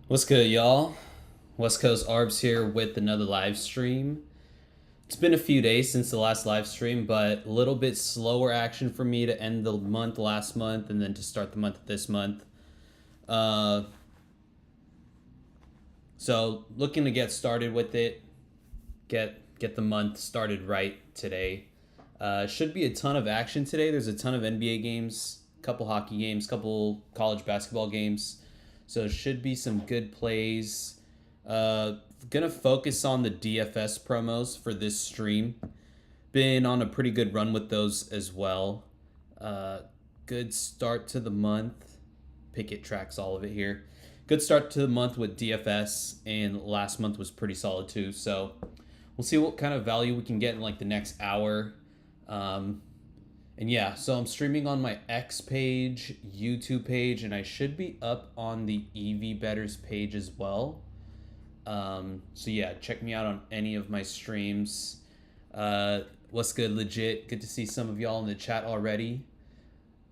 What's good, y'all? West Coast Arbs here with another live stream. It's been a few days since the last live stream, but a little bit slower action for me to end the month last month and then to start the month this month. Uh, so looking to get started with it, get the month started right today. Should be a ton of action today. There's a ton of NBA games, couple hockey games, couple college basketball games. So should be some good plays. Uh, Gonna focus on the DFS promos for this stream. Been on a pretty good run with those as well. Uh, Good start to the month. Pickett tracks all of it here. Good start to the month with DFS, and last month was pretty solid too. So we'll see what kind of value we can get in like the next hour. Um, and yeah, so I'm streaming on my X page, YouTube page, and I should be up on the EV Betters page as well. So yeah, check me out on any of my streams. What's good, legit? Good to see some of y'all in the chat already.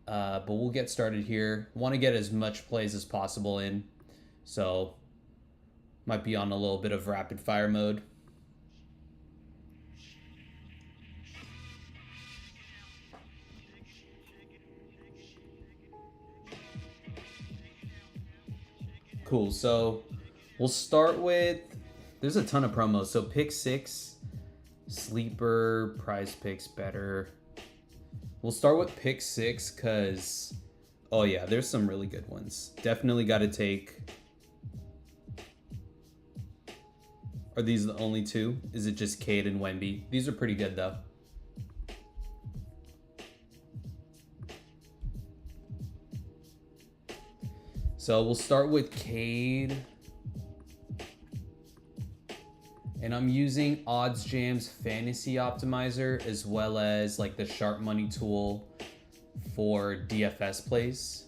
But we'll get started here. Want to get as much plays as possible in, so might be on a little bit of rapid fire mode. Cool. So we'll start with. There's a ton of promos. So pick six, sleeper, prize picks better. We'll start with pick six because, oh yeah, there's some really good ones. Definitely got to take. Are these the only two? Is it just Cade and Wemby? These are pretty good though. So we'll start with Cade. And I'm using Odds Jam's Fantasy Optimizer as well as like the Sharp Money tool for DFS plays.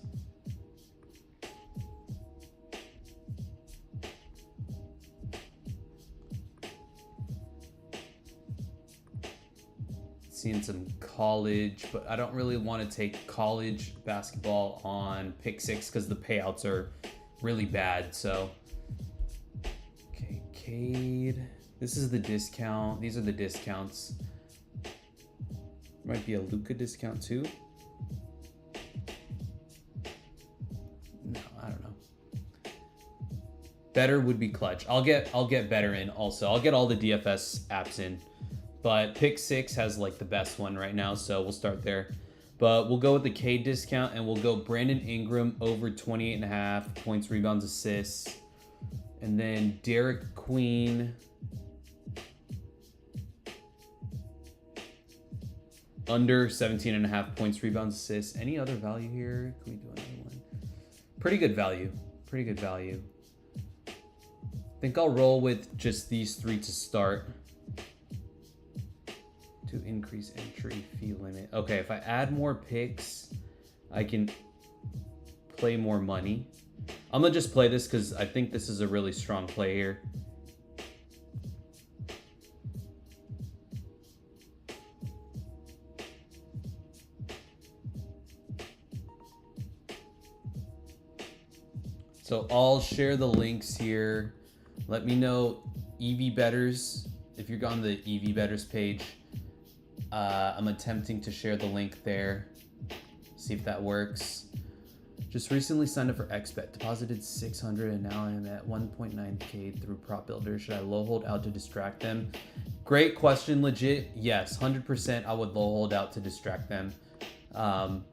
Seeing some college, but I don't really want to take college basketball on pick six because the payouts are really bad. So, okay, Cade. This is the discount. These are the discounts. Might be a Luka discount too. No, I don't know. Better would be clutch. I'll get better in also. I'll get all the DFS apps in. But pick six has like the best one right now, so we'll start there. But we'll go with the K discount and we'll go Brandon Ingram over 28.5 points, rebounds, assists. And then Derek Queen under 17.5 points, rebounds, assists. Any other value here? Can we do another one? Pretty good value. Pretty good value. I think I'll roll with just these three to start. To increase entry fee limit. Okay, if I add more picks, I can play more money. I'm gonna just play this because I think this is a really strong play here. So I'll share the links here. Let me know, EV Betters, if you're on the EV Betters page. I'm attempting to share the link there. See if that works. Just recently signed up for XBet. Deposited 600 and now I'm at 1.9k through Prop Builder. Should I low hold out to distract them? Great question, legit. Yes, 100% I would low hold out to distract them.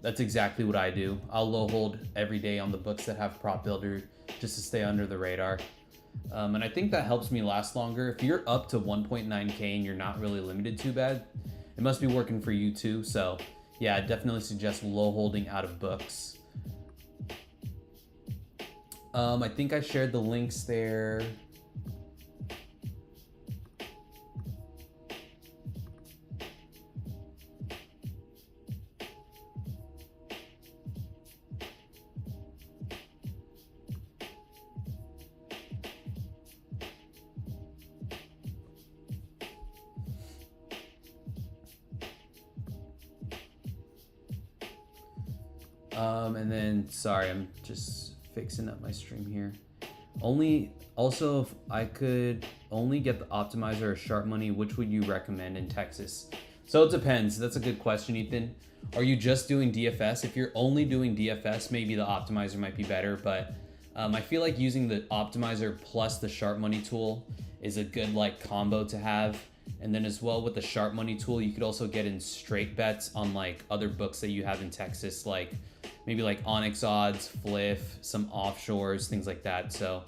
That's exactly what I do. I'll low hold every day on the books that have Prop Builder just to stay under the radar. And I think that helps me last longer. If you're up to 1.9k and you're not really limited too bad, it must be working for you too. So yeah, I definitely suggest low holding out of books. I think I shared the links there. And then, sorry, I'm just fixing up my stream here. Only also, if I could only get the optimizer or sharp money, which would you recommend in Texas? So it depends. That's a good question, Ethan. Are you just doing DFS? If you're only doing DFS, maybe the optimizer might be better, but I feel like using the optimizer plus the sharp money tool is a good like combo to have. And then as well with the sharp money tool, you could also get in straight bets on like other books that you have in Texas, like maybe like Onyx Odds, Fliff, some offshores, things like that. So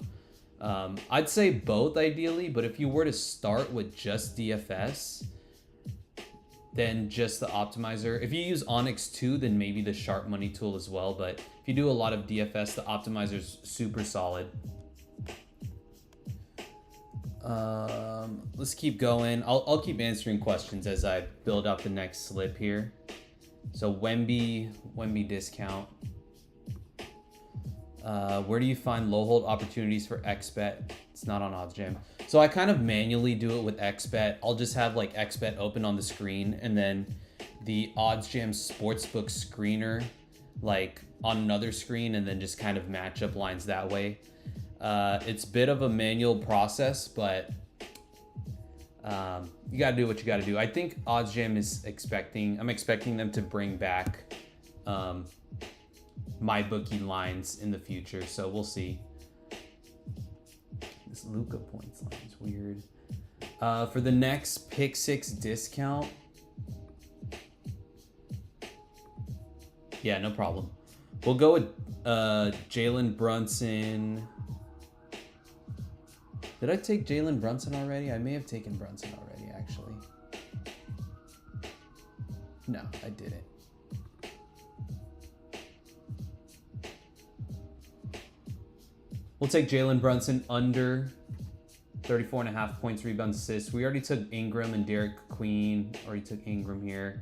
I'd say both ideally, but if you were to start with just DFS, then just the optimizer. If you use Onyx too, then maybe the sharp money tool as well. But if you do a lot of DFS, the optimizer's super solid. Let's keep going. I'll keep answering questions as I build up the next slip here. So Wemby discount. Where do you find low hold opportunities for XBet? It's not on OddsJam. So I kind of manually do it with XBet. I'll just have like XBet open on the screen and then the OddsJam Sportsbook screener like on another screen and then just kind of match up lines that way. It's a bit of a manual process, but you gotta do what you gotta do. I think OddsJam is I'm expecting them to bring back my bookie lines in the future, so we'll see. This Luka points line is weird. For the next pick six discount, yeah, no problem. We'll go with Jalen Brunson. Did I take Jalen Brunson already? I may have taken Brunson already, actually. No, I didn't. We'll take Jalen Brunson under 34.5 points, rebounds, assists. We already took Ingram and Derek Queen. Already took Ingram here.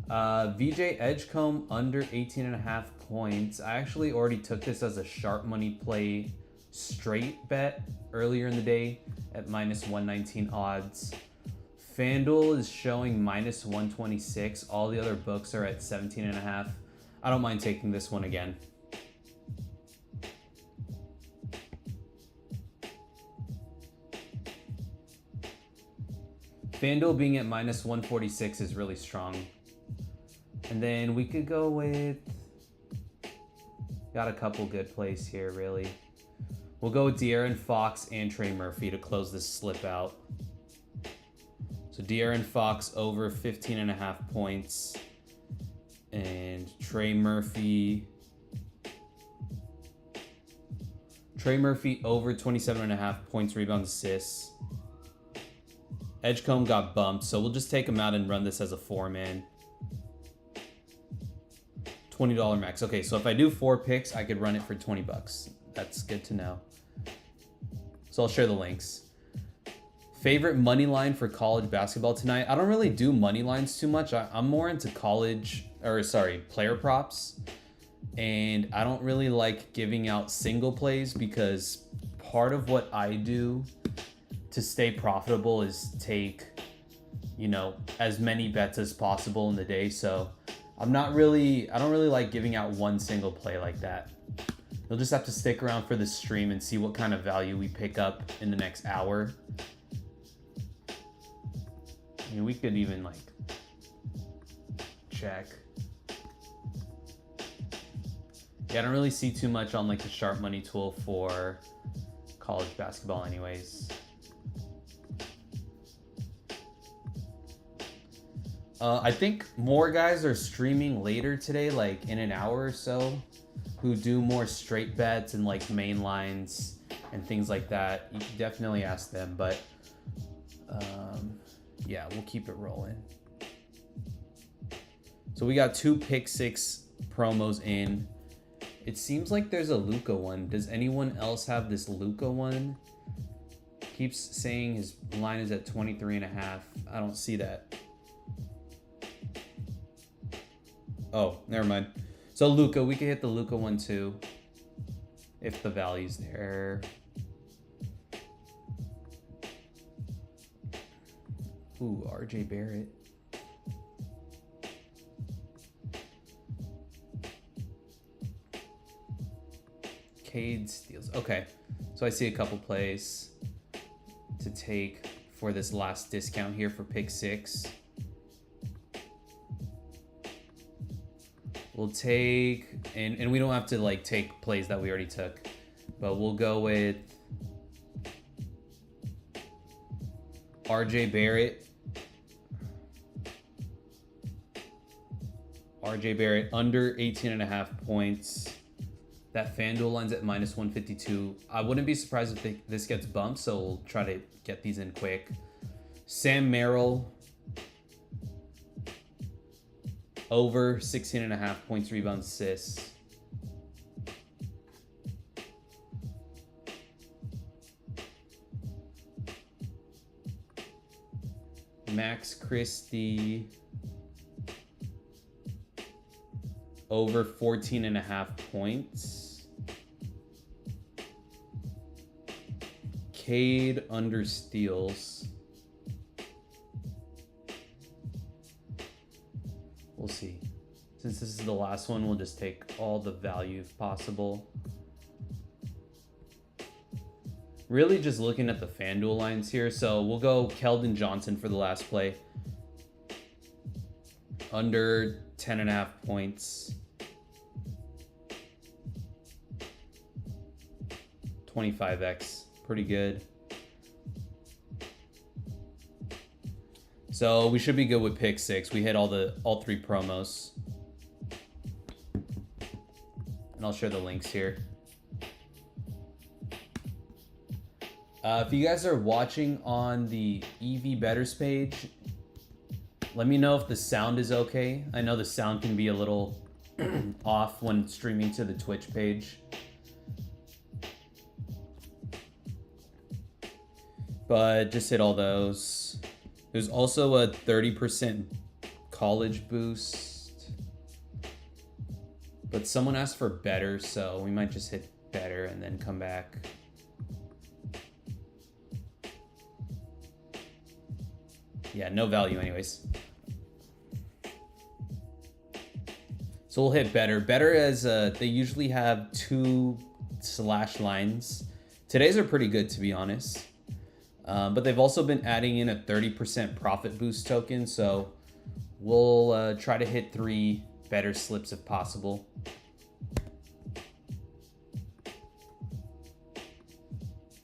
VJ Edgecombe under 18.5 points. I actually already took this as a sharp money play straight bet earlier in the day at minus 119 odds. FanDuel is showing minus 126. All the other books are at 17.5. I don't mind taking this one again. FanDuel being at minus 146 is really strong. And then we could go with, got a couple good plays here, really. We'll go with De'Aaron Fox and Trey Murphy to close this slip out. So De'Aaron Fox over 15.5 points. And Trey Murphy over 27.5 points, rebounds, assists. Edgecombe got bumped, so we'll just take him out and run this as a 4-man. $20 max. Okay, so if I do 4 picks, I could run it for 20 bucks. That's good to know. So I'll share the links. Favorite money line for college basketball tonight? I don't really do money lines too much. I'm more into player props. And I don't really like giving out single plays because part of what I do to stay profitable is take, as many bets as possible in the day. So I don't really like giving out one single play like that. You'll just have to stick around for the stream and see what kind of value we pick up in the next hour. We could even check. Yeah, I don't really see too much on the sharp money tool for college basketball anyways. I think more guys are streaming later today, in an hour or so, who do more straight bets and main lines and things like that. You can definitely ask them, but yeah, we'll keep it rolling. So we got 2 pick 6 promos in. It seems like there's a Luka one. Does anyone else have this Luka one? Keeps saying his line is at 23.5. I don't see that. Oh, never mind. So Luka, we could hit the Luka one too, if the value's there. Ooh, RJ Barrett. Cade steals. Okay, so I see a couple plays to take for this last discount here for pick 6. We'll take, and we don't have to like take plays that we already took, but we'll go with RJ Barrett. RJ Barrett under 18.5 points. That FanDuel line's at -152. I wouldn't be surprised if this gets bumped, so we'll try to get these in quick. Sam Merrill over 16.5 points, rebounds, assists. Max Christie over 14.5 points. Cade under steals. We'll see. Since this is the last one, we'll just take all the value if possible. Really just looking at the FanDuel lines here. So we'll go Keldon Johnson for the last play. Under 10.5 points. 25x. Pretty good. So we should be good with pick 6. We hit all 3 promos. And I'll share the links here. If you guys are watching on the EV Betters page, let me know if the sound is okay. I know the sound can be a little off when streaming to the Twitch page. But just hit all those. There's also a 30% college boost. But someone asked for better, so we might just hit better and then come back. Yeah, no value anyways. So we'll hit better. Better as they usually have 2 slash lines. Today's are pretty good, to be honest. But they've also been adding in a 30% profit boost token. So we'll try to hit 3 better slips if possible.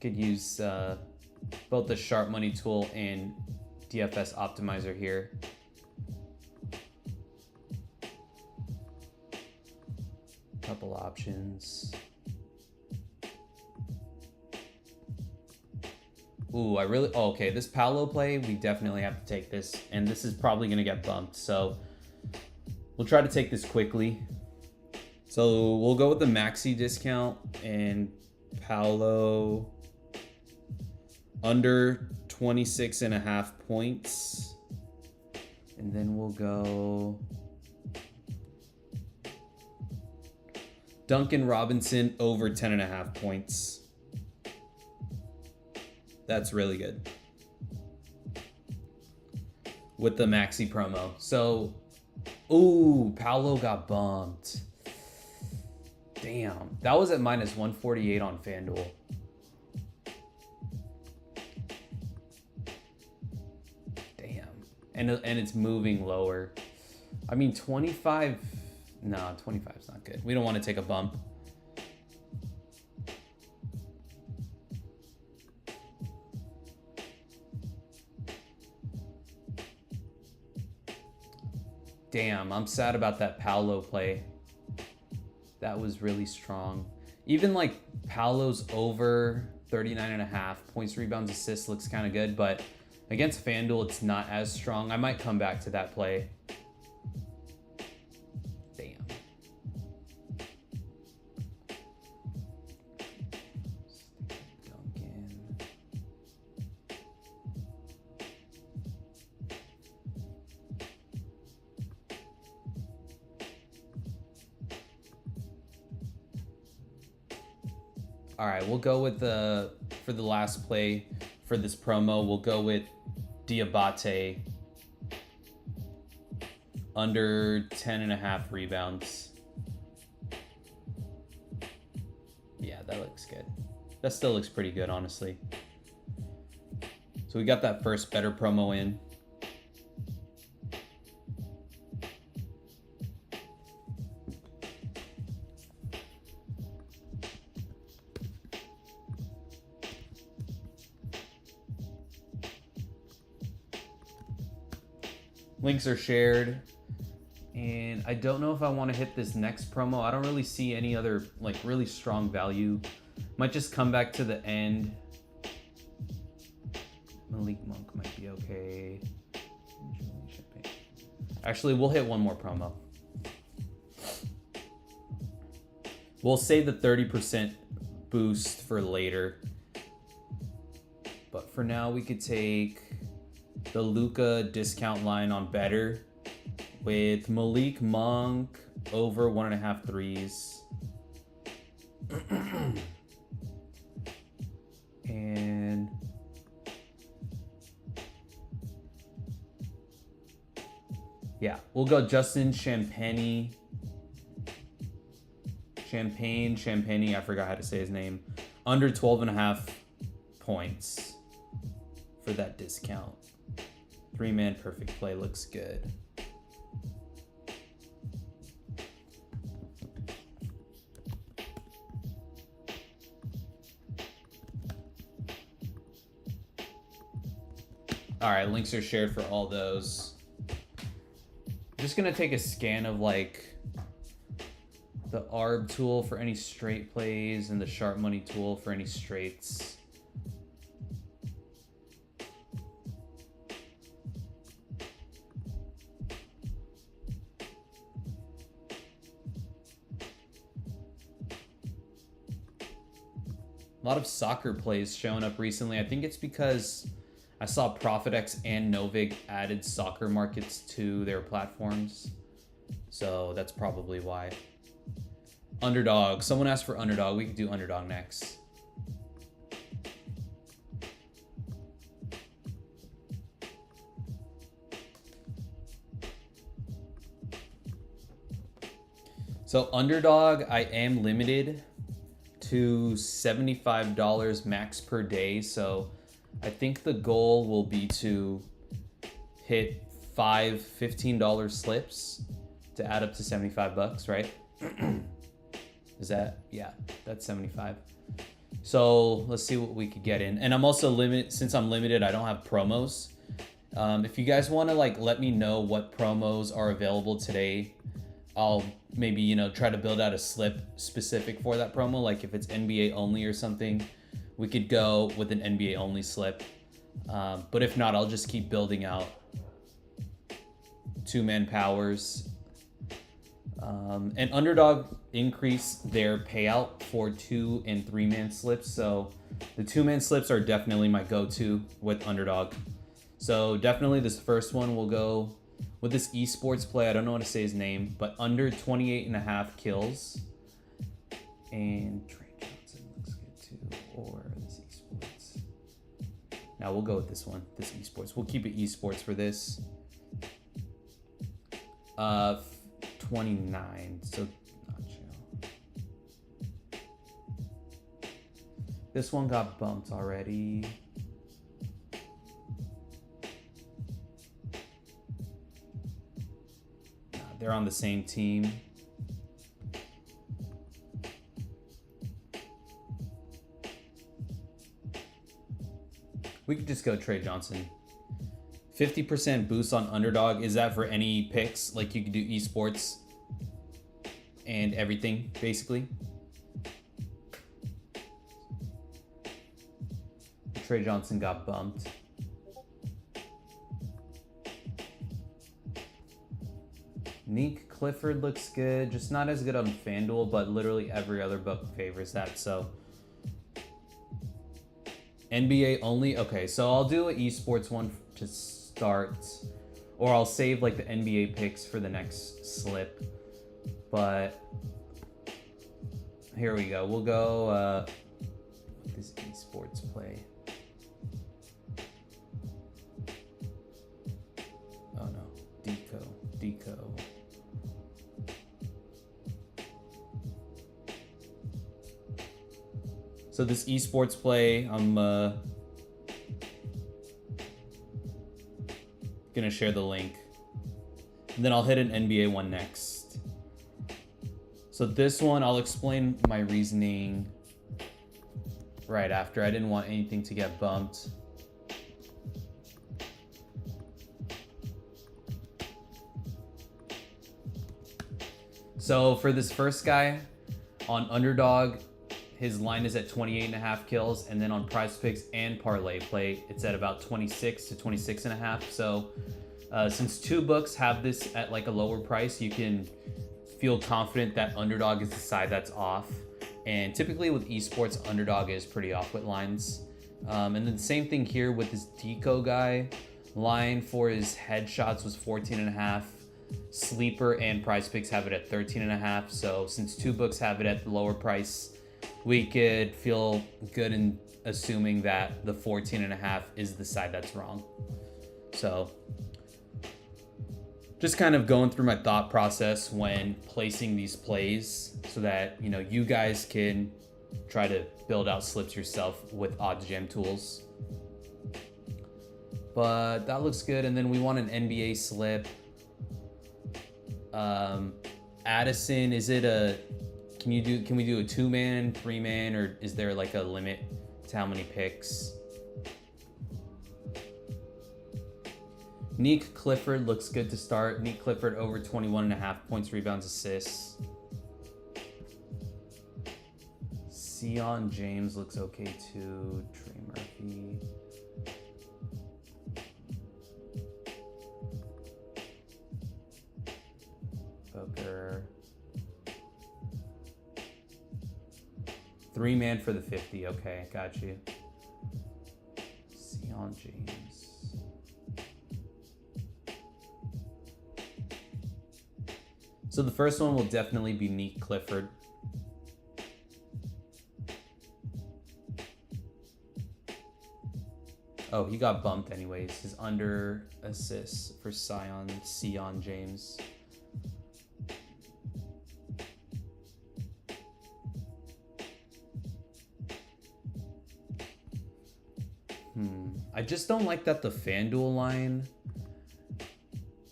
Could use both the Sharp Money tool and DFS optimizer here. Couple options. Ooh, okay, this Paolo play, we definitely have to take this, and this is probably gonna get bumped, so we'll try to take this quickly. So we'll go with the maxi discount and Paolo under 26.5 points. And then we'll go Duncan Robinson over 10.5 points. That's really good. With the maxi promo. So, ooh, Paolo got bumped. Damn. That was at -148 on FanDuel. And it's moving lower. I mean, 25... No, 25 is not good. We don't want to take a bump. Damn, I'm sad about that Paolo play. That was really strong. Even like Paolo's over 39.5 points, rebounds, assists looks kind of good, but against FanDuel, it's not as strong. I might come back to that play. Damn. Duncan. All right, we'll go with for the last play for this promo, we'll go with Diabate under 10.5 rebounds. Yeah, That looks good. That still looks pretty good, honestly. So we got that first better promo in. Links are shared. And I don't know if I want to hit this next promo. I don't really see any other like really strong value. Might just come back to the end. Malik Monk might be okay. Actually, we'll hit one more promo. We'll save the 30% boost for later. But for now, we could take the Luka discount line on better with Malik Monk over 1.5 threes. And yeah, we'll go Justin Champagnie. Champagnie, I forgot how to say his name. Under 12.5 points for that discount. 3-man perfect play looks good. All right, links are shared for all those. I'm just gonna take a scan of like the ARB tool for any straight plays and the Sharp Money tool for any straights. A lot of soccer plays showing up recently. I think it's because I saw ProfitX and Novig added soccer markets to their platforms. So that's probably why. Underdog. Someone asked for Underdog. We could do Underdog next. So Underdog, I am limited to $75 max per day. So I think the goal will be to hit 5 $15 slips to add up to 75 bucks, right? Is that, yeah, that's 75. So let's see what we could get in. And I'm also limited, since I'm limited, I don't have promos. If you guys want to like let me know what promos are available today, I'll maybe, you know, try to build out a slip specific for that promo. Like if it's NBA only or something, we could go with an NBA only slip. But if not, I'll just keep building out 2-man powers. And Underdog increased their payout for 2 and 3-man slips. So the 2-man slips are definitely my go-to with Underdog. So definitely this first one will go with this esports play. I don't know how to say his name, but under 28.5 kills. And Trey Johnson looks good too. Or this esports. Now we'll go with this one, this esports. We'll keep it esports for this. 29, so not chill. This one got bumped already. They're on the same team. We could just go Trey Johnson. 50% boost on Underdog. Is that for any picks? Like you could do esports and everything, basically. Trey Johnson got bumped. Nick Clifford looks good. Just not as good on FanDuel, but literally every other book favors that, so. NBA only? Okay, so I'll do an esports one to start. Or I'll save like the NBA picks for the next slip. But here we go. We'll go with this esports play. Oh no, Deco. So this esports play, I'm gonna share the link. And then I'll hit an NBA one next. So this one, I'll explain my reasoning right after. I didn't want anything to get bumped. So for this first guy, on Underdog, his line is at 28.5 kills, and then on Prize Picks and Parlay Play, it's at about 26 to 26.5. So since two books have this at like a lower price, you can feel confident that Underdog is the side that's off. And typically with esports, Underdog is pretty off with lines. And then the same thing here with this Deco guy. Line for his headshots was 14.5. Sleeper and Prize Picks have it at 13.5. So since two books have it at the lower price, we could feel good in assuming that the 14.5 is the side that's wrong. So just kind of going through my thought process when placing these plays so that, you know, you guys can try to build out slips yourself with OddsJam tools. But that looks good. And then we want an NBA slip. Addison, is it a, can we do a 2-man, 3-man, or is there like a limit to how many picks? Neek Clifford looks good to start. Neek Clifford over 21.5 points, rebounds, assists. Sion James looks okay too. Trey Murphy. Booker. 3-man for the 50. Okay, got you. Sion James. So the first one will definitely be Neek Clifford. Oh, he got bumped anyways. His under assists for Sion James. I just don't like that the FanDuel line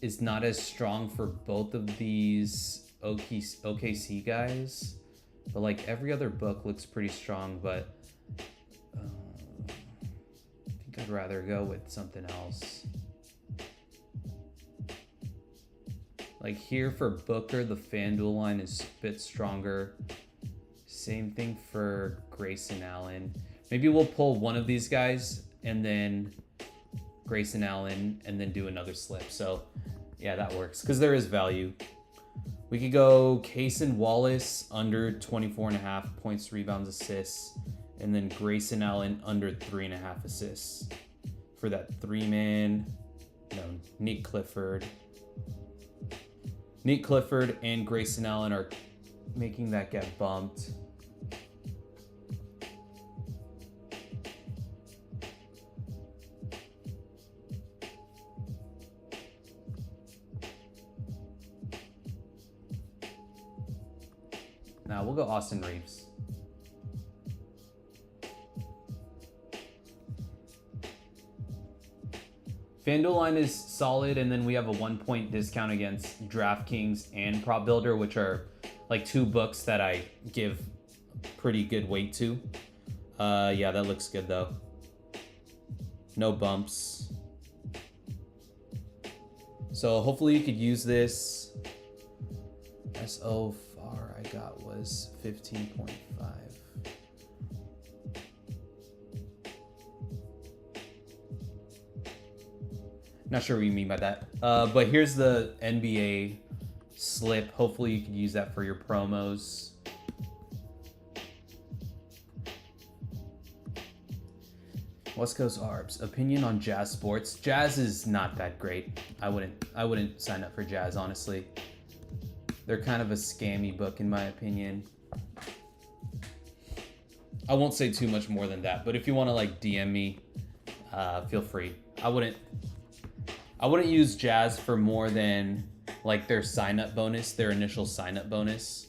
is not as strong for both of these OKC guys. But like every other book looks pretty strong, but I think I'd rather go with something else. Like here for Booker, the FanDuel line is a bit stronger. Same thing for Grayson Allen. Maybe we'll pull one of these guys and then Grayson Allen and then do another slip. So yeah, that works because there is value. We could go Cason Wallace under 24.5 points, rebounds, assists, and then Grayson Allen under 3.5 assists for that 3-man. No, Neek Clifford. Neek Clifford and Grayson Allen are making that get bumped. Now we'll go Austin Reeves. FanDuel line is solid, and then we have a 1-point discount against DraftKings and Prop Builder, which are like two books that I give pretty good weight to. Yeah, that looks good though. No bumps. So hopefully you could use this. SO far I got was 15.5. Not sure what you mean by that. But here's the NBA slip. Hopefully you can use that for your promos. West Coast Arbs, opinion on Jazz Sports. Jazz is not that great. I wouldn't sign up for Jazz, honestly. They're kind of a scammy book in my opinion. I won't say too much more than that, but if you want to like DM me, feel free. I wouldn't use Jazz for more than like their sign-up bonus, their initial sign-up bonus.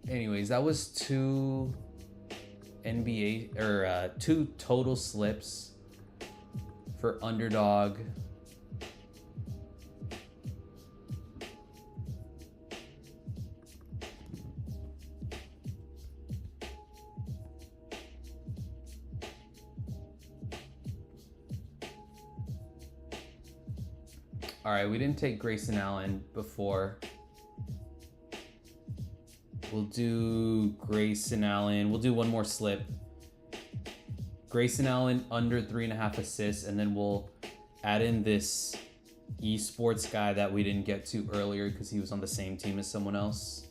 Anyways, that was two NBA or two total slips for underdog. All right, we didn't take Grayson Allen before. We'll do Grayson Allen. We'll do one more slip. Grayson Allen under 3.5 assists, and then we'll add in this esports guy that we didn't get to earlier because he was on the same team as someone else.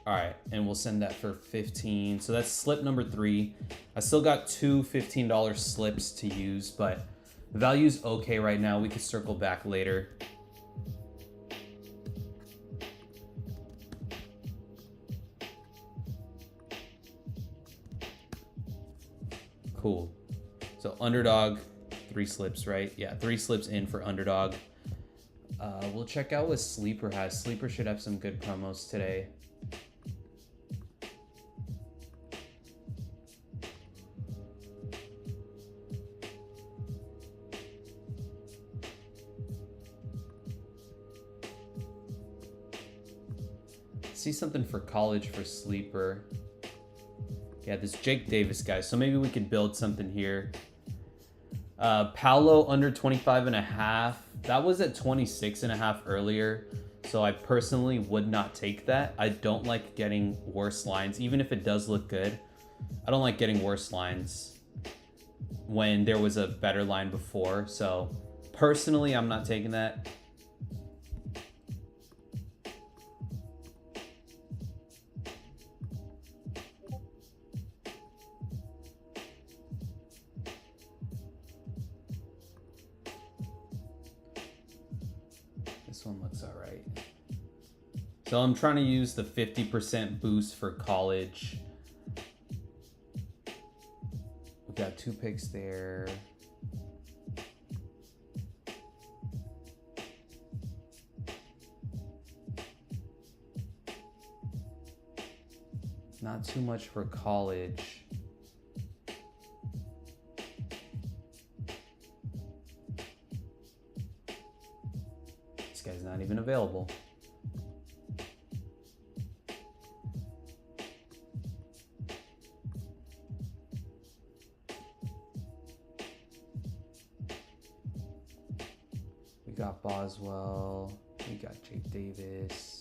All right, and we'll send that for 15. So that's slip number 3. I still got two $15 slips to use, but the value's okay right now. We could circle back later. Cool. So underdog, 3 slips, right? Yeah, 3 slips in for underdog. We'll check out what Sleeper has. Sleeper should have some good promos today. See something for college for Sleeper. Yeah, this Jake Davis guy. So maybe we could build something here. Paolo under 25.5. That was at 26.5 earlier. So I personally would not take that. I don't like getting worse lines, even if it does look good. I don't like getting worse lines when there was a better line before. So personally, I'm not taking that. This one looks all right. So I'm trying to use the 50% boost for college. We got 2 picks there. Not too much for college. This guy's not even available. We got Boswell. We got Jake Davis.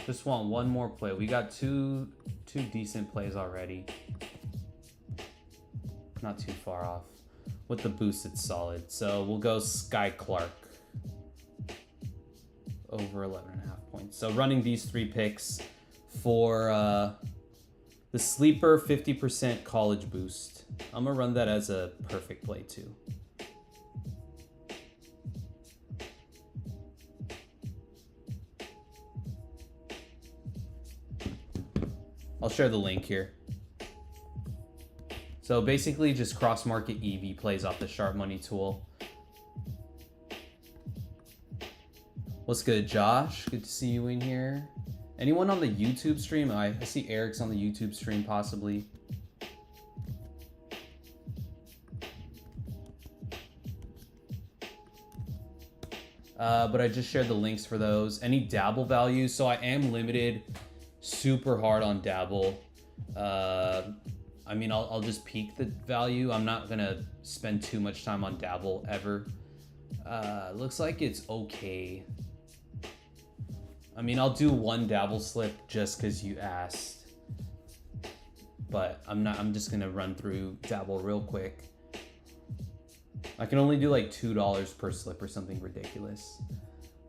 Just want one more play. We got two decent plays already. Not too far off. With the boost, it's solid. So we'll go Sky Clark. Over 11.5 points. So running these 3 picks for the Sleeper 50% college boost. I'm going to run that as a perfect play too. I'll share the link here. So basically just cross market EV plays off the Sharp Money tool. What's good, Josh? Good to see you in here. Anyone on the YouTube stream? I see Eric's on the YouTube stream possibly. But I just shared the links for those. Any dabble values? So I am limited super hard on dabble. I mean, I'll just peek the value. I'm not gonna spend too much time on dabble ever. Looks like it's okay. I mean, I'll do one dabble slip just because you asked. But I'm just gonna run through dabble real quick. I can only do like $2 per slip or something ridiculous.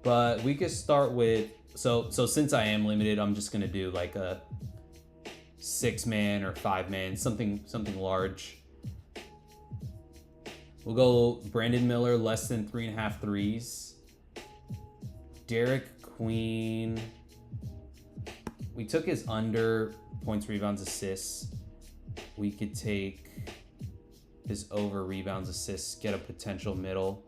But we could start with, so since I am limited, I'm just gonna do like a 6-man or 5-man, something large. We'll go Brandon Miller, less than 3.5 threes. Derek Queen. We took his under points, rebounds, assists. We could take his over rebounds, assists, get a potential middle.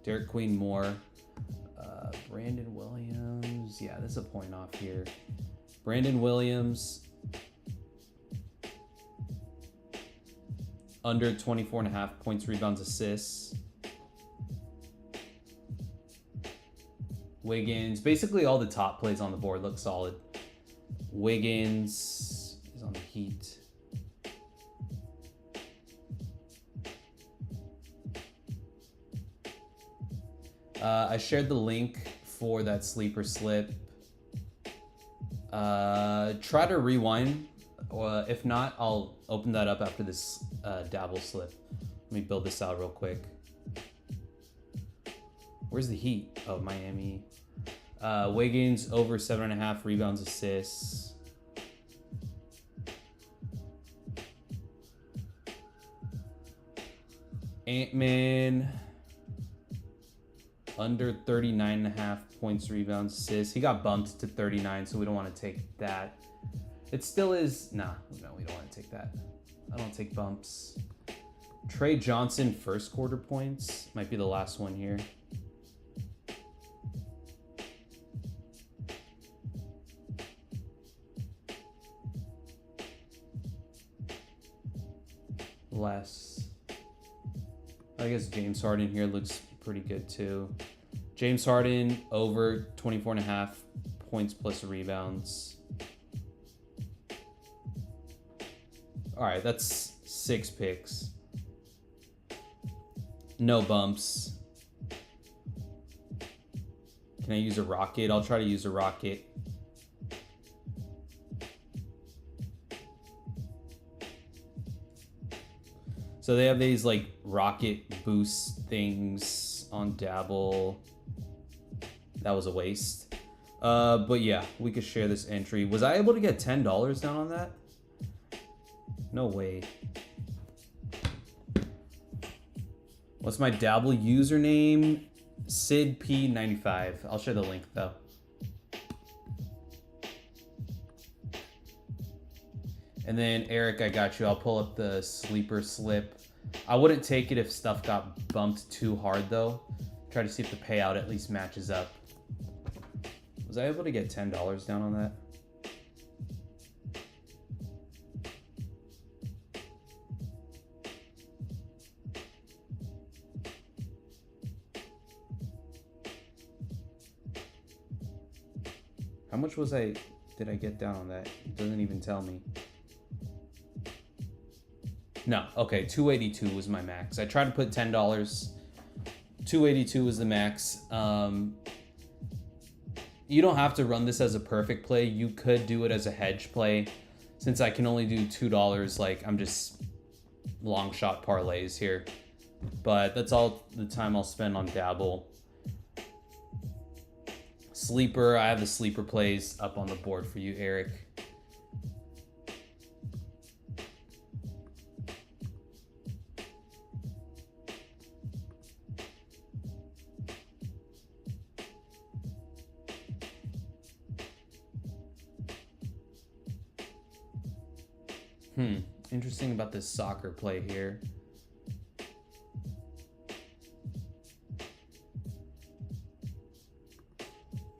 Derek Queen more. Brandon Williams. Yeah, this is a point off here. Brandon Williams. Under 24.5 points, rebounds, assists. Wiggins. Basically all the top plays on the board look solid. Wiggins is on the Heat. I shared the link for that sleeper slip. Try to rewind. If not, I'll open that up after this dabble slip. Let me build this out real quick. Where's the Heat? Oh, Miami. Wiggins over 7.5 rebounds, assists. Ant-Man under 39.5 points, rebounds, assists. He got bumped to 39, so we don't want to take that. It still is. No, we don't want to take that. I don't take bumps. Trey Johnson, first quarter points. Might be the last one here. Less. I guess James Harden here looks pretty good too. James Harden over 24.5 points plus rebounds. All right, that's 6 picks. No bumps. Can I use a rocket? I'll try to use a rocket. So they have these like rocket boost things on Dabble. That was a waste. But yeah, we could share this entry. Was I able to get $10 down on that? No way. What's my Dabble username? SidP95. I'll share the link though. And then Eric, I got you. I'll pull up the sleeper slip. I wouldn't take it if stuff got bumped too hard though. Try to see if the payout at least matches up. Was I able to get $10 down on that? How much did I get down on that? It doesn't even tell me. No, okay, 282 was my max. I tried to put $10. 282 was the max. You don't have to run this as a perfect play. You could do it as a hedge play. Since I can only do $2, like I'm just long shot parlays here. But that's all the time I'll spend on Dabble. Sleeper, I have the sleeper plays up on the board for you, Eric. Interesting about this soccer play here.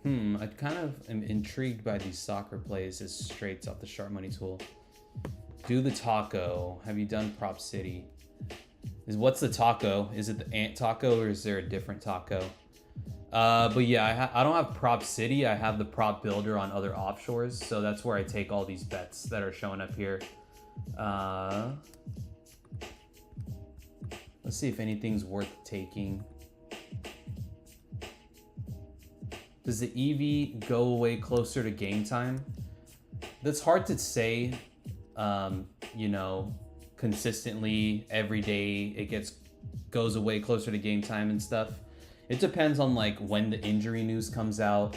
I kind of am intrigued by these soccer plays as straights off the Sharp Money tool. Do the taco. Have you done Prop City? What's the taco? Is it the Ant Taco or is there a different taco? But yeah, I don't have Prop City. I have the Prop Builder on other offshores. So that's where I take all these bets that are showing up here. Let's see if anything's worth taking. Does the EV go away closer to game time? That's hard to say, you know, consistently every day it goes away closer to game time and stuff. It depends on like when the injury news comes out,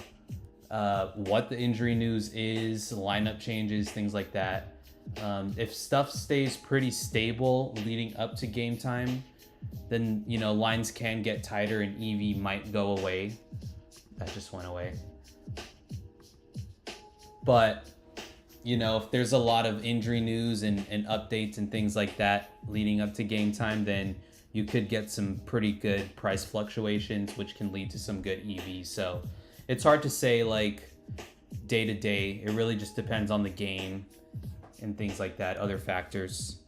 what the injury news is, lineup changes, things like that. If stuff stays pretty stable leading up to game time, then, you know, lines can get tighter and EV might go away. That just went away. But, you know, if there's a lot of injury news and updates and things like that leading up to game time, then you could get some pretty good price fluctuations, which can lead to some good EVs. So it's hard to say, like, day to day. It really just depends on the game and things like that, other factors.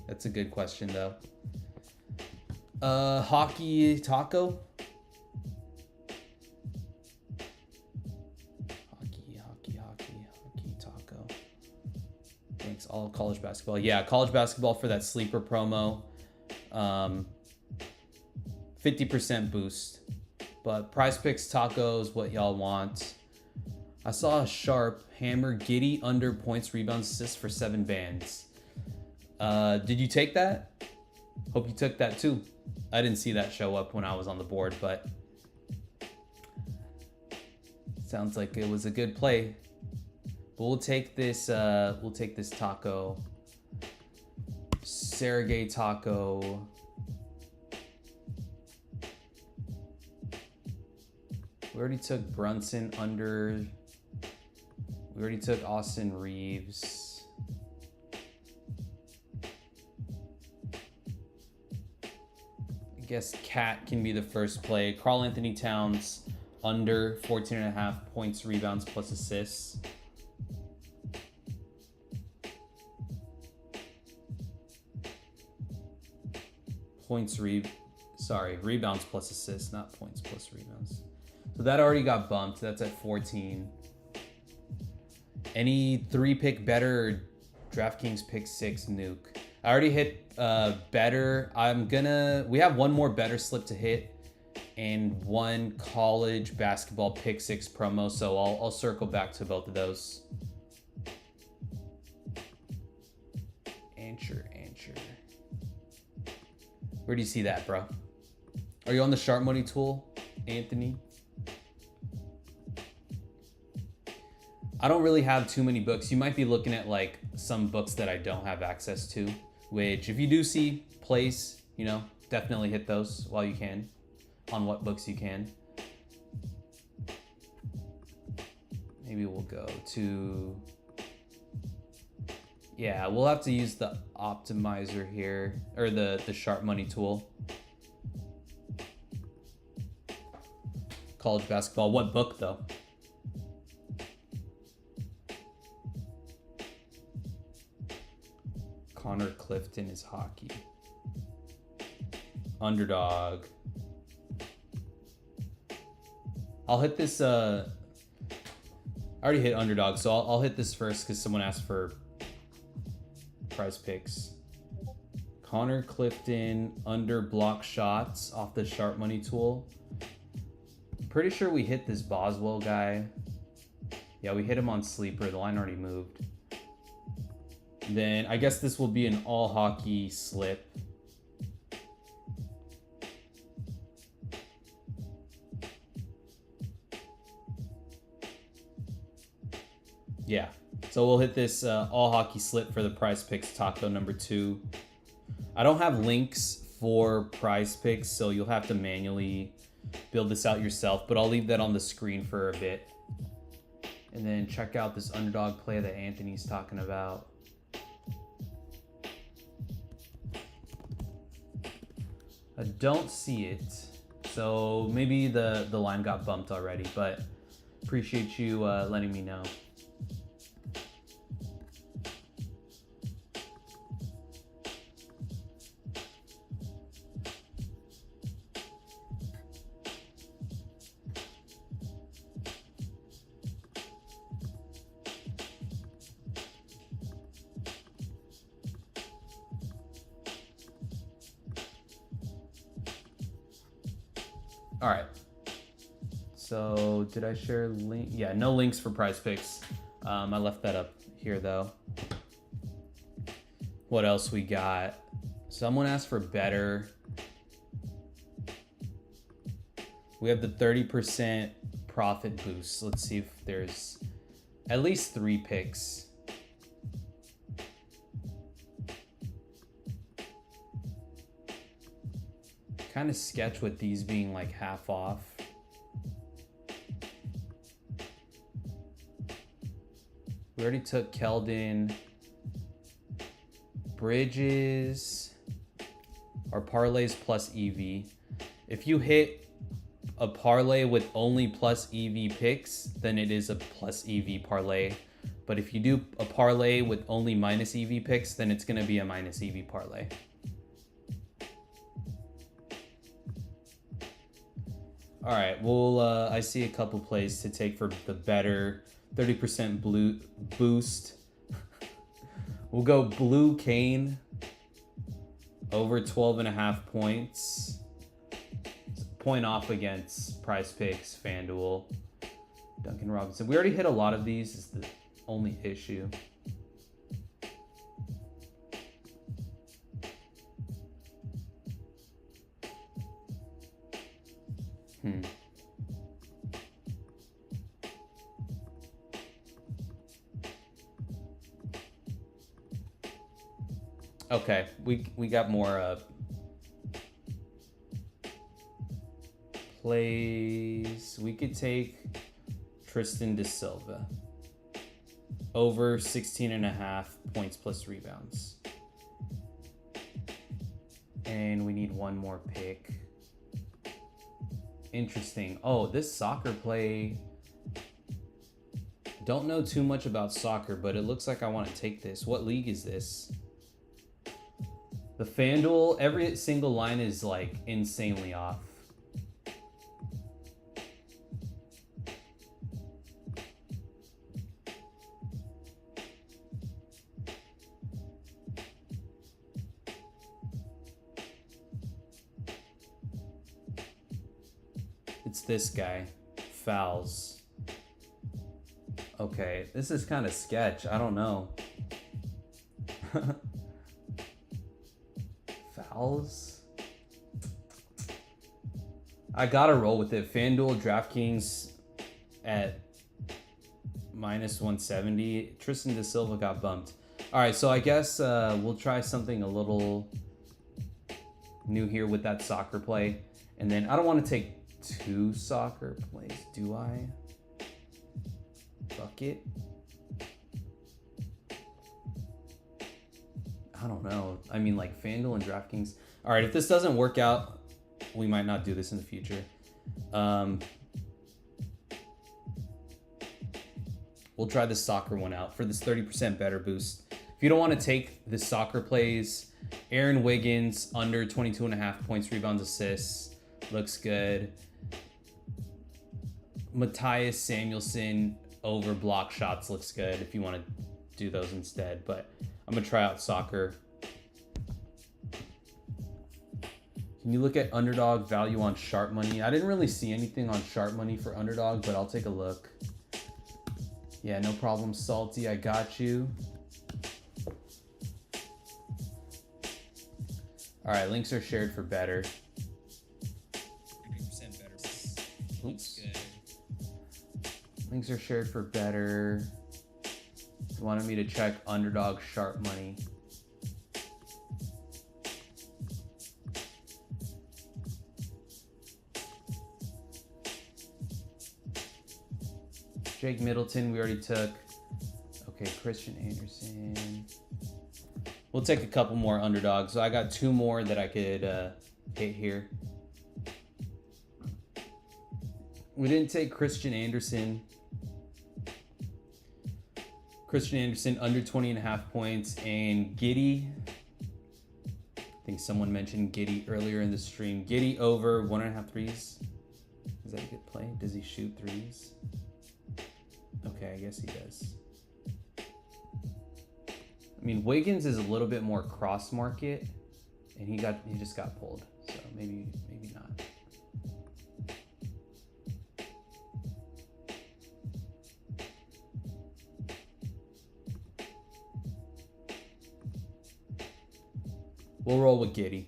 That's a good question, though. Hockey taco? Hockey taco. Thanks, all college basketball. Yeah, college basketball for that sleeper promo. 50% boost. But Prize Picks taco is what y'all want. I saw a sharp hammer Giddy under points, rebounds, assists for 7 bands. Did you take that? Hope you took that too. I didn't see that show up when I was on the board, but sounds like it was a good play. But we'll take this taco. Sergey taco. We already took Brunson under. We already took Austin Reeves. I guess Cat can be the first play. Karl Anthony Towns under 14.5 points, rebounds, plus assists. Rebounds plus assists, not points plus rebounds. So that already got bumped. That's at 14. Any 3-pick better? DraftKings pick 6 nuke. I already hit better. We have one more better slip to hit and one college basketball pick 6 promo. So I'll circle back to both of those. Anchor. Where do you see that, bro? Are you on the Sharp Money tool, Anthony? I don't really have too many books. You might be looking at like some books that I don't have access to, which if you do see plays, you know, definitely hit those while you can, on what books you can. Maybe we'll go to, yeah, we'll have to use the optimizer here, or the Sharp Money tool. College basketball, what book though? Connor Clifton is hockey. Underdog. I'll hit this, I already hit Underdog, so I'll hit this first because someone asked for Prize Picks. Connor Clifton under block shots off the Sharp Money tool. Pretty sure we hit this Boswell guy. Yeah, we hit him on sleeper. The line already moved. Then I guess this will be an all hockey slip. Yeah, so we'll hit this all hockey slip for the Prize Picks taco number 2. I don't have links for Prize Picks, so you'll have to manually build this out yourself, but I'll leave that on the screen for a bit. And then check out this underdog play that Anthony's talking about. I don't see it, so maybe the line got bumped already, but appreciate you letting me know. All right. So did I share link? Yeah, no links for Prize Picks. I left that up here though. What else we got? Someone asked for better. We have the 30% profit boost. Let's see if there's at least 3 picks. Kind of sketch with these being like half off. We already took Keldon. Bridges. Our parlays plus EV. If you hit a parlay with only plus EV picks, then it is a plus EV parlay. But if you do a parlay with only minus EV picks, then it's going to be a minus EV parlay. All right, well, I see a couple plays to take for the better 30% blue boost. We'll go Blue Kane over 12.5 points. Point off against Prize Picks, FanDuel, Duncan Robinson. We already hit a lot of these, is the only issue. Okay, we got more plays. We could take Tristan da Silva over 16.5 points plus rebounds. And we need one more pick. Interesting. Oh, this soccer play. Don't know too much about soccer, but it looks like I want to take this. What league is this? The FanDuel, every single line is like insanely off. It's this guy, Fouls. Okay, this is kind of sketch. I don't know. Fouls? I gotta roll with it. FanDuel, DraftKings at minus 170. Tristan da Silva got bumped. All right, so I guess we'll try something a little new here with that soccer play. And then I don't want to take two soccer plays, do I? Fuck it. I don't know. I mean, like FanDuel and DraftKings. All right, if this doesn't work out, we might not do this in the future. We'll try this soccer one out for this 30% better boost. If you don't want to take the soccer plays, Aaron Wiggins under 22.5 points, rebounds, assists. Looks good. Matthias Samuelson over block shots looks good if you want to do those instead. But I'm going to try out soccer. Can you look at underdog value on Sharp Money? I didn't really see anything on Sharp Money for underdog, but I'll take a look. Yeah, no problem, Salty. I got you. All right, links are shared for better. 30% better. Oops. Good. Links are shared for better. You wanted me to check underdog Sharp Money. Jake Middleton, we already took. Okay, Christian Anderson. We'll take a couple more underdogs. So I got two more that I could hit here. We didn't take Christian Anderson. Christian Anderson under 20.5 points. And Giddey. I think someone mentioned Giddey earlier in the stream. Giddey over 1.5 threes. Is that a good play? Does he shoot threes? Okay, I guess he does. I mean, Wiggins is a little bit more cross market, and he just got pulled. So maybe not. We'll roll with Giddey.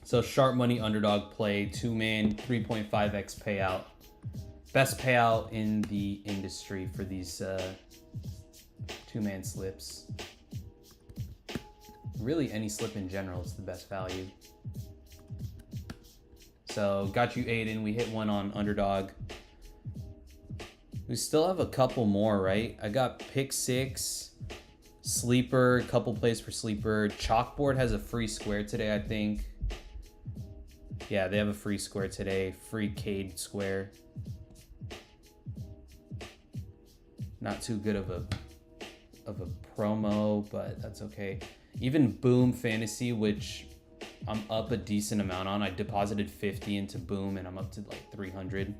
So Sharp Money underdog play, 2-man, 3.5x payout. Best payout in the industry for these two-man slips. Really, any slip in general is the best value. So, got you Aiden. We hit one on underdog. We still have a couple more, right? I got pick six, sleeper, couple plays for sleeper. Chalkboard has a free square today, I think. Yeah, they have a free square today. Free Cade square. Not too good of a promo, but that's okay. Even Boom Fantasy, which I'm up a decent amount on. I deposited 50 into Boom and I'm up to like 300.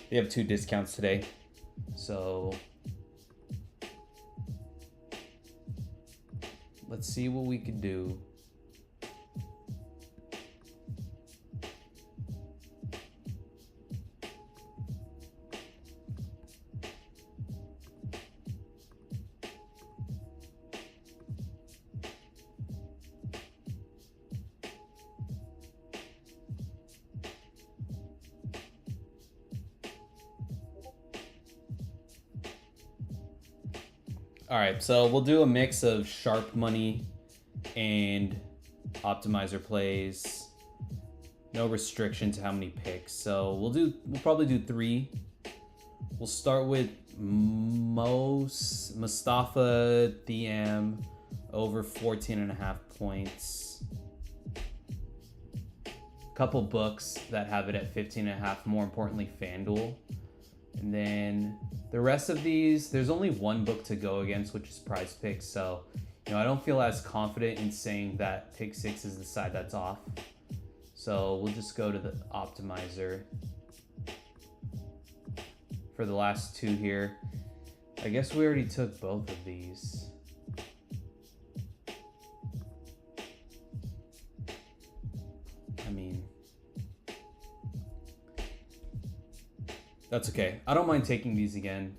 They have 2 discounts today. So let's see what we could do. All right, so we'll do a mix of sharp money and optimizer plays. No restriction to how many picks. So we'll probably do 3. We'll start with Mustafa Thiam over 14.5 points. Couple books that have it at 15.5. More importantly, FanDuel. And then the rest of these, there's only one book to go against, which is Prize Picks. So, I don't feel as confident in saying that pick 6 is the side that's off. So we'll just go to the optimizer for the last 2 here. I guess we already took both of these. I mean, that's okay. I don't mind taking these again.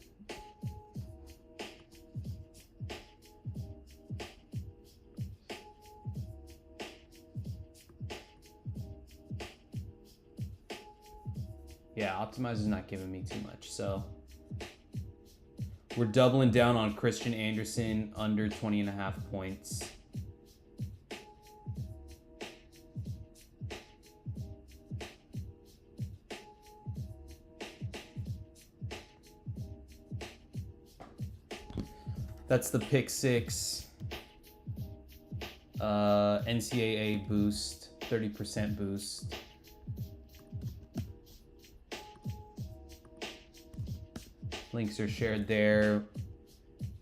Yeah, Optimizer's not giving me too much, so we're doubling down on Christian Anderson under 20.5 points. That's the pick 6 NCAA boost, 30% boost. Links are shared there.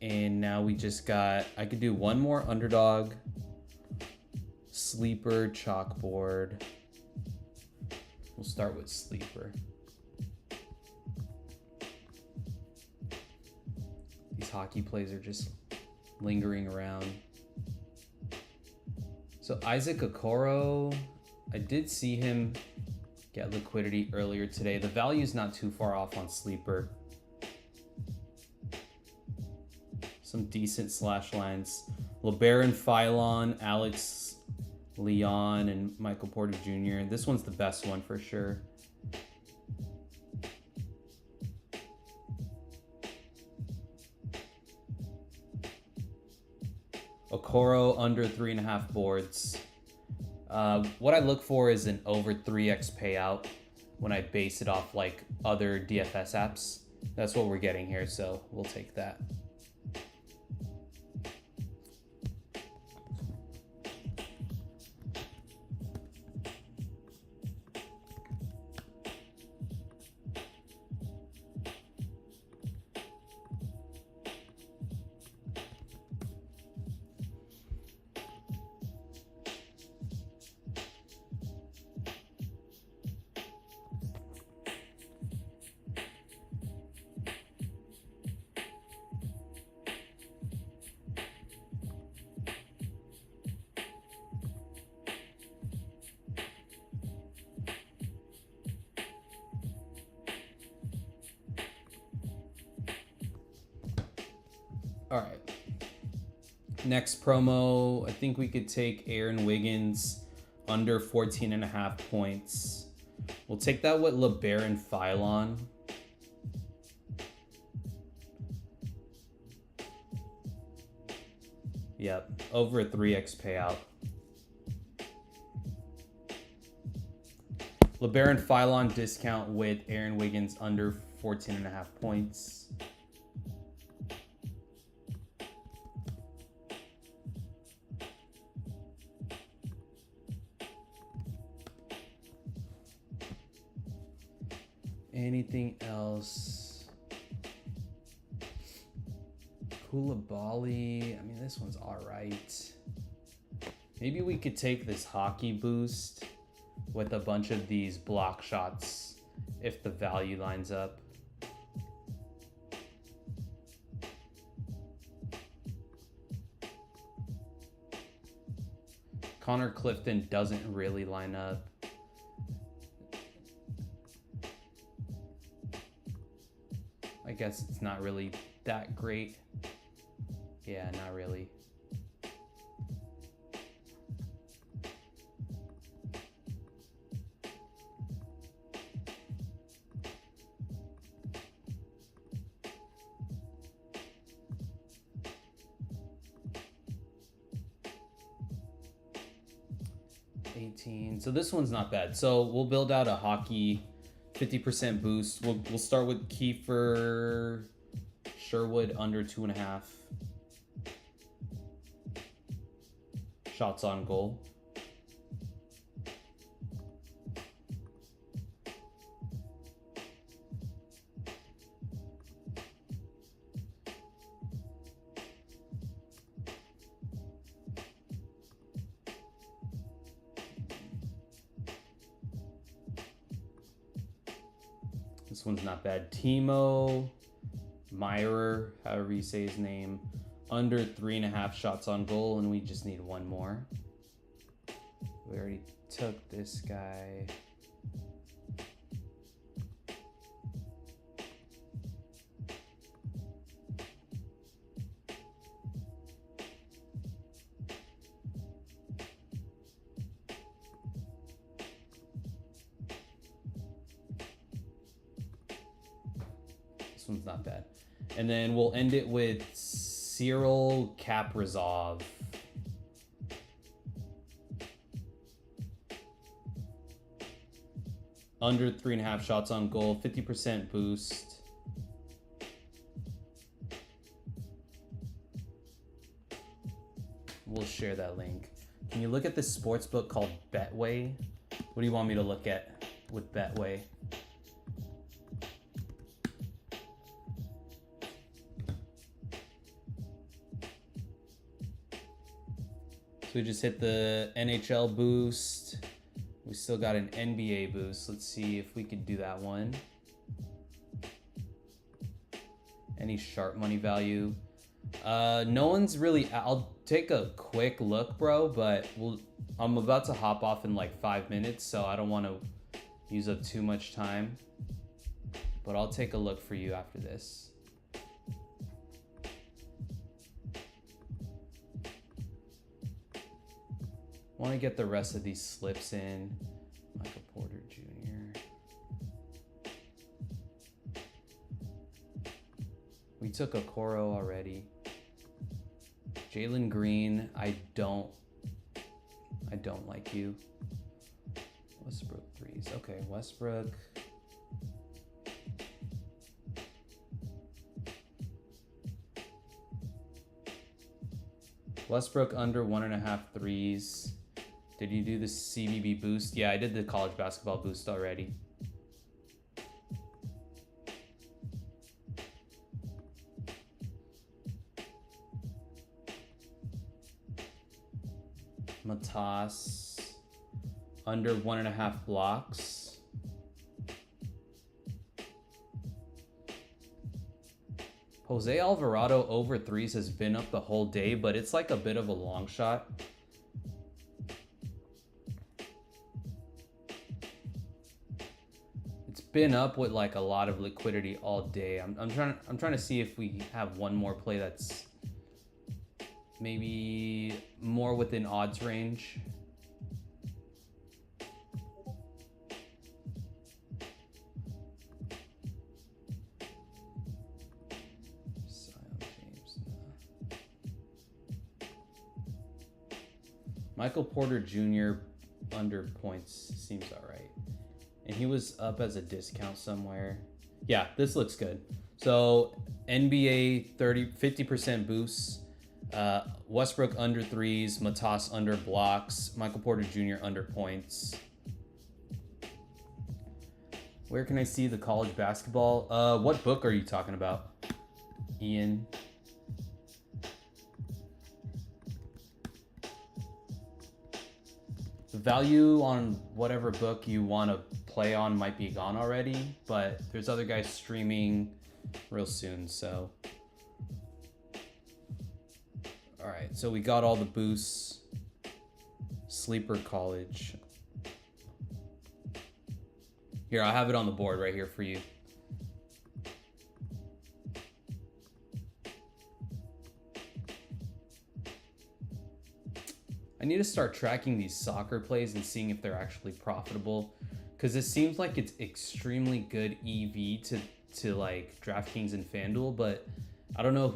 And now we just got, I could do one more underdog, sleeper, chalkboard. We'll start with sleeper. These hockey plays are just lingering around. So Isaac Okoro, I did see him get liquidity earlier today. The value is not too far off on sleeper. Some decent slash lines. LeBaron Philon, Alex Leon, and Michael Porter Jr. This one's the best one for sure. Okoro under 3.5 boards. What I look for is an over 3x payout when I base it off like other DFS apps. That's what we're getting here, so we'll take that. All right. Next promo, I think we could take Aaron Wiggins under 14.5 points. We'll take that with LeBaron Philon. Yep, over a 3x payout. LeBaron Philon discount with Aaron Wiggins under 14.5 points. Anything else? Koulibaly. I mean, this one's all right. Maybe we could take this hockey boost with a bunch of these block shots if the value lines up. Connor Clifton doesn't really line up. I guess it's not really that great. Yeah, not really. So this one's not bad. So we'll build out a hockey 50% boost. We'll start with Kiefer Sherwood under 2.5 shots on goal. This one's not bad. Timo Meyer, however you say his name, under 3.5 shots on goal, and we just need one more. We already took this guy. This one's not bad. And then we'll end it with Cyril Kaprizov. Under 3.5 shots on goal, 50% boost. We'll share that link. Can you look at this sports book called Betway? What do you want me to look at with Betway? So we just hit the NHL boost. We still got an NBA boost. Let's see if we could do that one. Any sharp money value? No one's really. I'll take a quick look, bro, but I'm about to hop off in like 5 minutes, so I don't want to use up too much time. But I'll take a look for you after this. Want to get the rest of these slips in. Michael Porter Jr. We took Okoro already. Jalen Green, I don't like you. Westbrook threes. Okay, Westbrook. Westbrook under 1.5 threes. Did you do the CBB boost? Yeah, I did the college basketball boost already. Matas under 1.5 blocks. Jose Alvarado over threes has been up the whole day, but it's like a bit of a long shot. It's been up with like a lot of liquidity all day. I'm trying to see if we have one more play that's maybe more within odds range. Michael Porter Jr. under points seems all right. And he was up as a discount somewhere. Yeah, this looks good. So NBA 50% boosts. Westbrook under threes. Matas under blocks. Michael Porter Jr. under points. Where can I see the college basketball? What book are you talking about, Ian? The value on whatever book you want to play on might be gone already, but there's other guys streaming real soon, so. All right, so we got all the boosts. Sleeper College. Here, I have it on the board right here for you. I need to start tracking these soccer plays and seeing if they're actually profitable, because it seems like it's extremely good EV to like DraftKings and FanDuel, but I don't know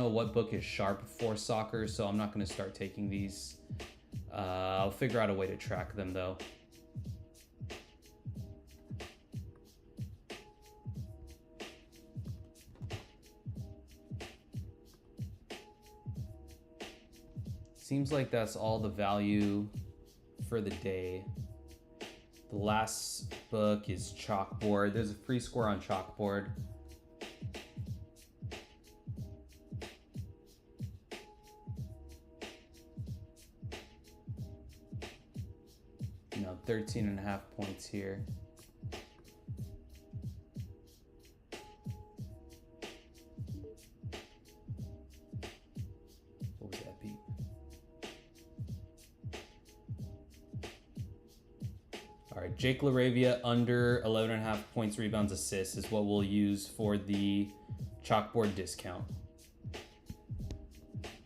what book is sharp for soccer, so I'm not going to start taking these. I'll figure out a way to track them though. Seems like that's all the value for the day. The last book is Chalkboard. There's a free score on Chalkboard. You know, 13.5 points here. What was that beat? All right, Jake LaRavia under 11.5 points, rebounds, assists is what we'll use for the Chalkboard discount.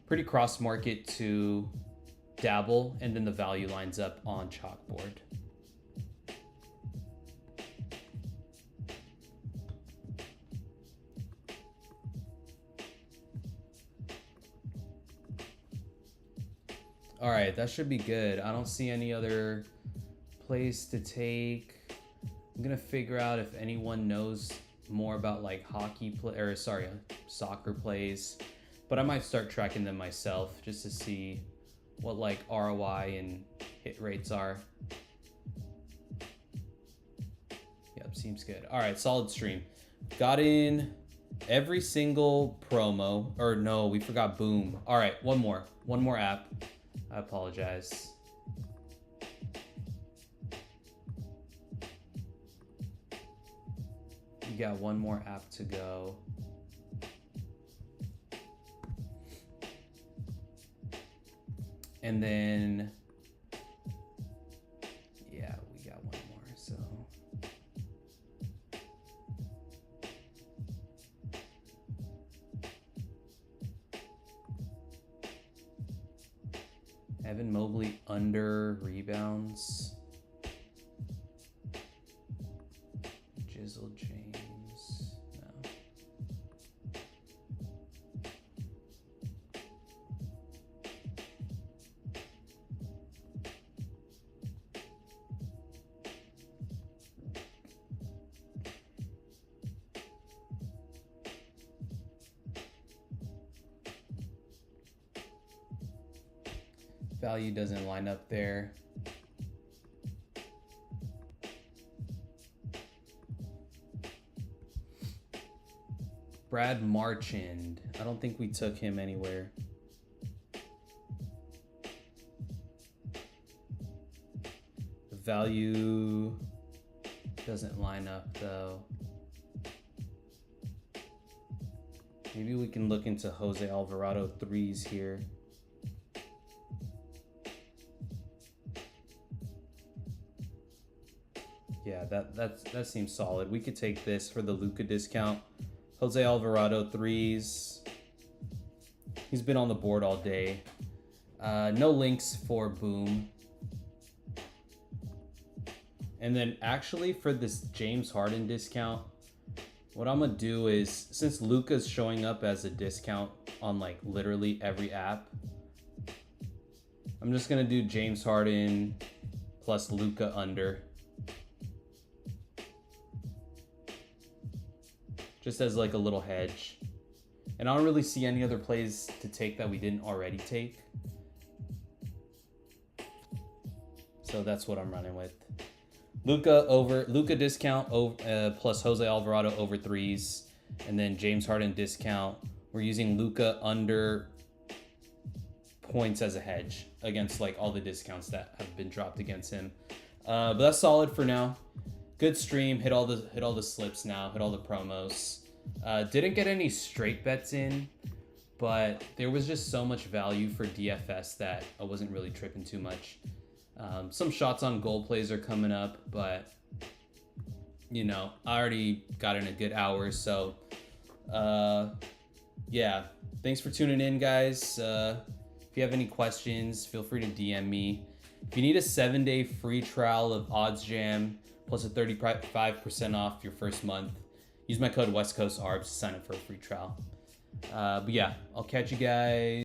Pretty cross market to dabble, and then the value lines up on Chalkboard. All right, that should be good. I don't see any other place to take. I'm gonna figure out if anyone knows more about like soccer plays, but I might start tracking them myself just to see what like ROI and hit rates are. Yep, seems good. All right, solid stream. Got in every single promo, or no, we forgot Boom. All right, one more app. I apologize. You got one more app to go. And then, yeah, we got one more, so. Evan Mobley under rebounds. Jizzle James, no. Value doesn't line up there. Brad Marchand. I don't think we took him anywhere. The value doesn't line up though. Maybe we can look into Jose Alvarado threes here. Yeah, that seems solid. We could take this for the Luka discount. Jose Alvarado threes. He's been on the board all day. No links for Boom. And then actually for this James Harden discount, what I'm gonna do is, since Luka's showing up as a discount on like literally every app, I'm just gonna do James Harden plus Luka under. Just as like a little hedge. And I don't really see any other plays to take that we didn't already take. So that's what I'm running with. Luka discount over, plus Jose Alvarado over threes. And then James Harden discount. We're using Luka under points as a hedge against like all the discounts that have been dropped against him. But that's solid for now. Good stream. Hit all the slips now. Hit all the promos. Didn't get any straight bets in, but there was just so much value for DFS that I wasn't really tripping too much. Some shots on goal plays are coming up, but you know, I already got in a good hour, so yeah. Thanks for tuning in, guys. If you have any questions, feel free to DM me. If you need a 7-day free trial of OddsJam plus a 35% off your first month, use my code WestCoastArbs to sign up for a free trial. But yeah, I'll catch you guys